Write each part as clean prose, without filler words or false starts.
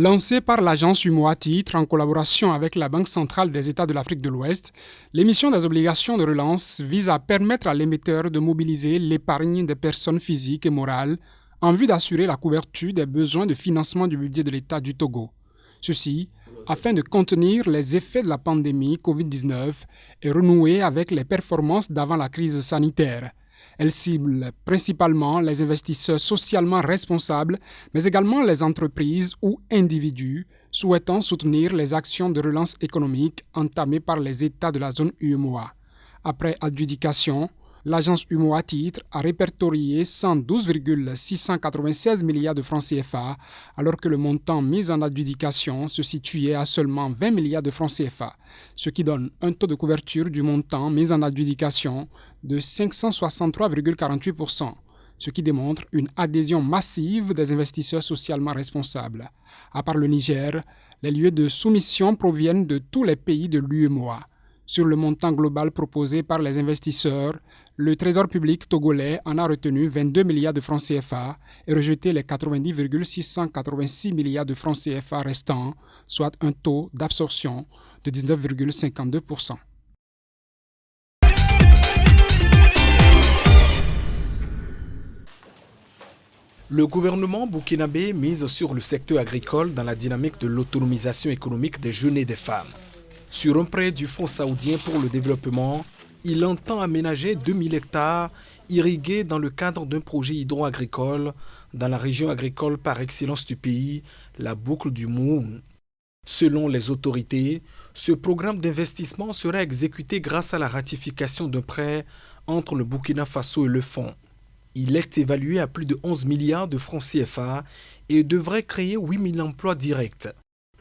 Lancée par l'agence UMOA Titres en collaboration avec la Banque centrale des États de l'Afrique de l'Ouest, l'émission des obligations de relance vise à permettre à l'émetteur de mobiliser l'épargne des personnes physiques et morales en vue d'assurer la couverture des besoins de financement du budget de l'État du Togo. Ceci afin de contenir les effets de la pandémie Covid-19 et renouer avec les performances d'avant la crise sanitaire. Elle cible principalement les investisseurs socialement responsables, mais également les entreprises ou individus souhaitant soutenir les actions de relance économique entamées par les États de la zone UEMOA. Après adjudication, l'agence UMOA Titres a répertorié 112,696 milliards de francs CFA, alors que le montant mis en adjudication se situait à seulement 20 milliards de francs CFA, ce qui donne un taux de couverture du montant mis en adjudication de 563,48%, ce qui démontre une adhésion massive des investisseurs socialement responsables. À part le Niger, les lieux de soumission proviennent de tous les pays de l'UEMOA. Sur le montant global proposé par les investisseurs, le Trésor public togolais en a retenu 22 milliards de francs CFA et rejeté les 90,686 milliards de francs CFA restants, soit un taux d'absorption de 19,52%. Le gouvernement burkinabé mise sur le secteur agricole dans la dynamique de l'autonomisation économique des jeunes et des femmes. Sur un prêt du Fonds saoudien pour le développement, il entend aménager 2000 hectares irrigués dans le cadre d'un projet hydro-agricole dans la région agricole par excellence du pays, la boucle du Moun. Selon les autorités, ce programme d'investissement sera exécuté grâce à la ratification d'un prêt entre le Burkina Faso et le fonds. Il est évalué à plus de 11 milliards de francs CFA et devrait créer 8000 emplois directs.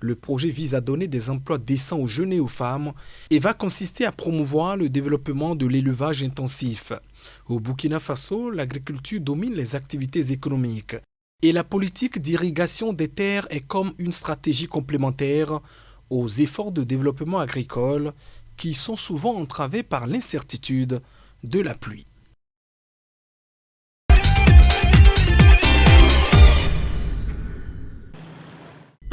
Le projet vise à donner des emplois décents aux jeunes et aux femmes et va consister à promouvoir le développement de l'élevage intensif. Au Burkina Faso, l'agriculture domine les activités économiques et la politique d'irrigation des terres est comme une stratégie complémentaire aux efforts de développement agricole qui sont souvent entravés par l'incertitude de la pluie.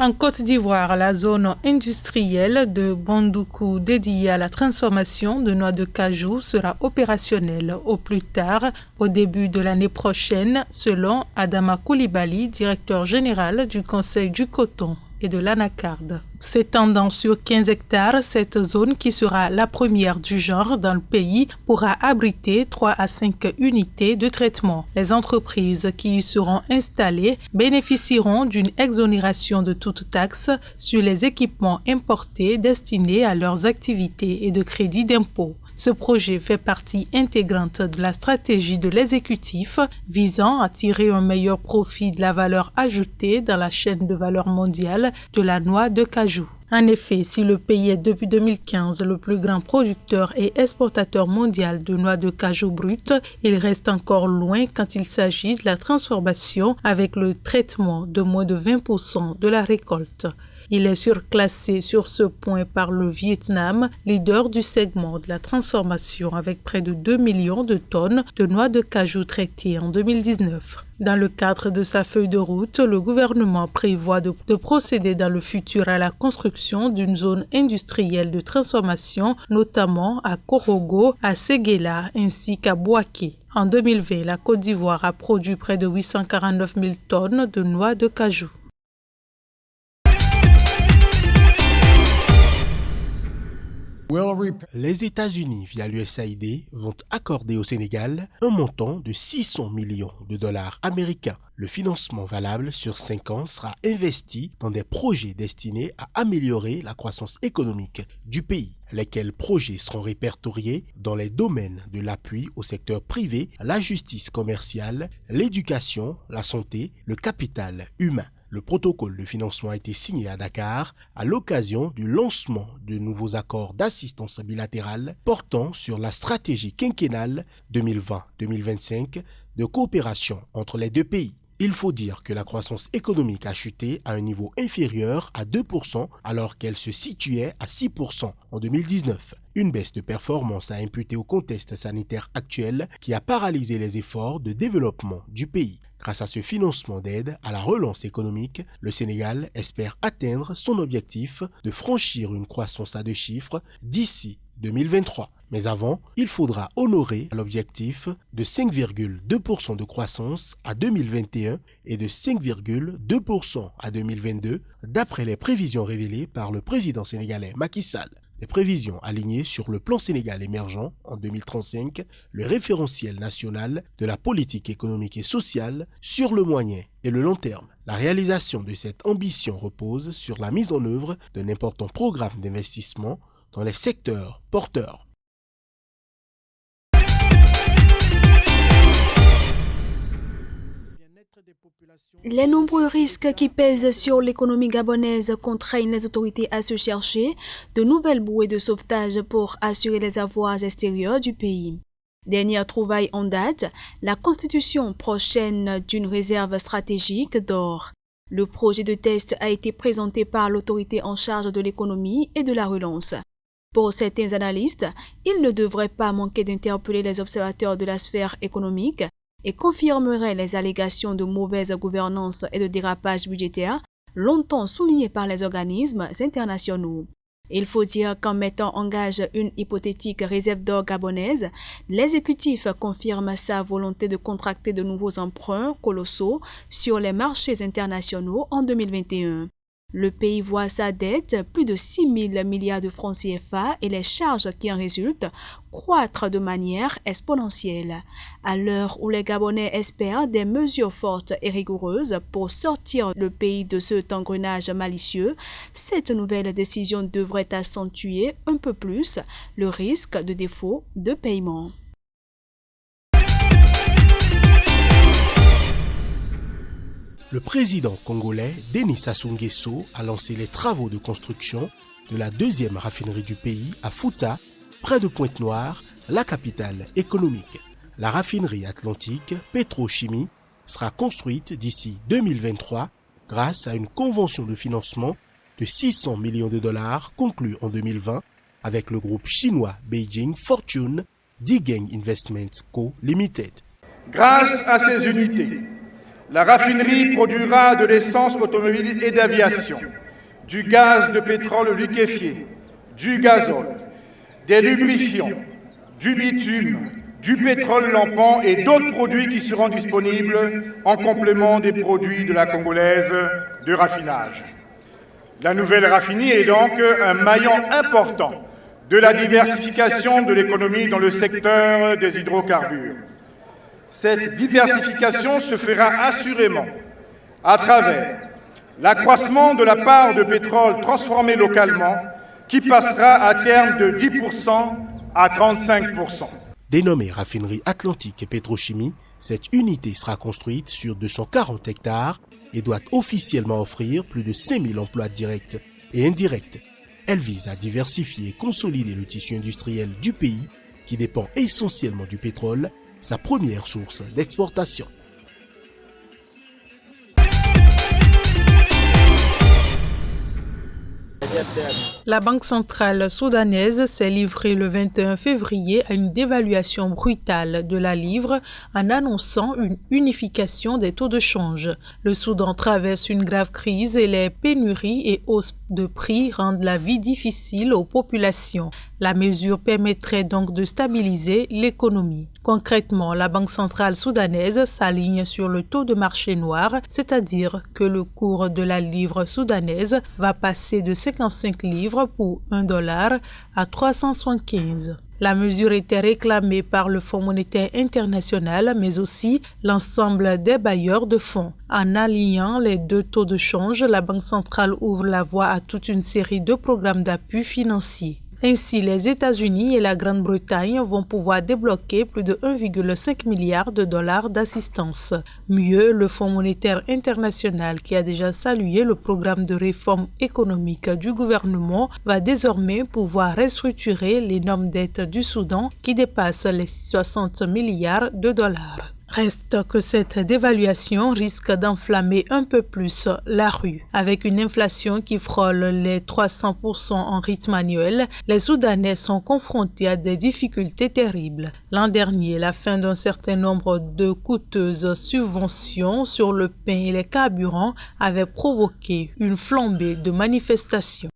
En Côte d'Ivoire, la zone industrielle de Bondoukou dédiée à la transformation de noix de cajou sera opérationnelle au plus tard au début de l'année prochaine, selon Adama Koulibaly, directeur général du Conseil du coton et de l'anacarde. S'étendant sur 15 hectares, cette zone, qui sera la première du genre dans le pays, pourra abriter 3 à 5 unités de traitement. Les entreprises qui y seront installées bénéficieront d'une exonération de toute taxe sur les équipements importés destinés à leurs activités et de crédit d'impôt. Ce projet fait partie intégrante de la stratégie de l'exécutif visant à tirer un meilleur profit de la valeur ajoutée dans la chaîne de valeur mondiale de la noix de cajou. En effet, si le pays est depuis 2015 le plus grand producteur et exportateur mondial de noix de cajou brutes, il reste encore loin quand il s'agit de la transformation avec le traitement de moins de 20% de la récolte. Il est surclassé sur ce point par le Vietnam, leader du segment de la transformation avec près de 2 millions de tonnes de noix de cajou traitées en 2019. Dans le cadre de sa feuille de route, le gouvernement prévoit de procéder dans le futur à la construction d'une zone industrielle de transformation, notamment à Korogo, à Séguéla ainsi qu'à Bouaké. En 2020, la Côte d'Ivoire a produit près de 849 000 tonnes de noix de cajou. Les États-Unis, via l'USAID, vont accorder au Sénégal un montant de 600 millions de dollars américains. Le financement valable sur 5 ans sera investi dans des projets destinés à améliorer la croissance économique du pays, lesquels projets seront répertoriés dans les domaines de l'appui au secteur privé, la justice commerciale, l'éducation, la santé, le capital humain. Le protocole de financement a été signé à Dakar à l'occasion du lancement de nouveaux accords d'assistance bilatérale portant sur la stratégie quinquennale 2020-2025 de coopération entre les deux pays. Il faut dire que la croissance économique a chuté à un niveau inférieur à 2% alors qu'elle se situait à 6% en 2019. Une baisse de performance à imputer au contexte sanitaire actuel qui a paralysé les efforts de développement du pays. Grâce à ce financement d'aide à la relance économique, le Sénégal espère atteindre son objectif de franchir une croissance à 2 chiffres d'ici 2023. Mais avant, il faudra honorer l'objectif de 5,2% de croissance à 2021 et de 5,2% à 2022, d'après les prévisions révélées par le président sénégalais Macky Sall. Des prévisions alignées sur le plan Sénégal émergent en 2035, le référentiel national de la politique économique et sociale sur le moyen et le long terme. La réalisation de cette ambition repose sur la mise en œuvre d'un important programme d'investissement dans les secteurs porteurs. Les nombreux risques qui pèsent sur l'économie gabonaise contraignent les autorités à se chercher de nouvelles bouées de sauvetage pour assurer les avoirs extérieurs du pays. Dernière trouvaille en date, la constitution prochaine d'une réserve stratégique d'or. Le projet de test a été présenté par l'autorité en charge de l'économie et de la relance. Pour certains analystes, il ne devrait pas manquer d'interpeller les observateurs de la sphère économique et confirmerait les allégations de mauvaise gouvernance et de dérapage budgétaire longtemps soulignées par les organismes internationaux. Il faut dire qu'en mettant en gage une hypothétique réserve d'or gabonaise, l'exécutif confirme sa volonté de contracter de nouveaux emprunts colossaux sur les marchés internationaux en 2021. Le pays voit sa dette, plus de 6 000 milliards de francs CFA, et les charges qui en résultent croître de manière exponentielle. À l'heure où les Gabonais espèrent des mesures fortes et rigoureuses pour sortir le pays de cet engrenage malicieux, cette nouvelle décision devrait accentuer un peu plus le risque de défaut de paiement. Le président congolais Denis Sassou Nguesso a lancé les travaux de construction de la deuxième raffinerie du pays à Fouta, près de Pointe-Noire, la capitale économique. La raffinerie atlantique Petrochimie sera construite d'ici 2023 grâce à une convention de financement de 600 millions de dollars conclue en 2020 avec le groupe chinois Beijing Fortune Digging Investment Co. Limited. Grâce à ces unités, la raffinerie produira de l'essence automobile et d'aviation, du gaz de pétrole liquéfié, du gazole, des lubrifiants, du bitume, du pétrole lampant et d'autres produits qui seront disponibles en complément des produits de la Congolaise de raffinage. La nouvelle raffinerie est donc un maillon important de la diversification de l'économie dans le secteur des hydrocarbures. Cette diversification se fera assurément à travers l'accroissement de la part de pétrole transformé localement qui passera à terme de 10% à 35%. Dénommée raffinerie Atlantique et Petrochimie, cette unité sera construite sur 240 hectares et doit officiellement offrir plus de 5000 emplois directs et indirects. Elle vise à diversifier et consolider le tissu industriel du pays qui dépend essentiellement du pétrole, sa première source d'exportation. La Banque centrale soudanaise s'est livrée le 21 février à une dévaluation brutale de la livre en annonçant une unification des taux de change. Le Soudan traverse une grave crise et les pénuries et hausses de prix rendent la vie difficile aux populations. La mesure permettrait donc de stabiliser l'économie. Concrètement, la Banque centrale soudanaise s'aligne sur le taux de marché noir, c'est-à-dire que le cours de la livre soudanaise va passer de 55 livres pour $1 à 375. La mesure était réclamée par le Fonds monétaire international, mais aussi l'ensemble des bailleurs de fonds. En alignant les deux taux de change, la Banque centrale ouvre la voie à toute une série de programmes d'appui financier. Ainsi, les États-Unis et la Grande-Bretagne vont pouvoir débloquer plus de 1,5 milliard de dollars d'assistance. Mieux, le Fonds monétaire international, qui a déjà salué le programme de réforme économique du gouvernement, va désormais pouvoir restructurer l'énorme dette du Soudan qui dépasse les 60 milliards de dollars. Reste que cette dévaluation risque d'enflammer un peu plus la rue. Avec une inflation qui frôle les 300% en rythme annuel, les Soudanais sont confrontés à des difficultés terribles. L'an dernier, la fin d'un certain nombre de coûteuses subventions sur le pain et les carburants avait provoqué une flambée de manifestations.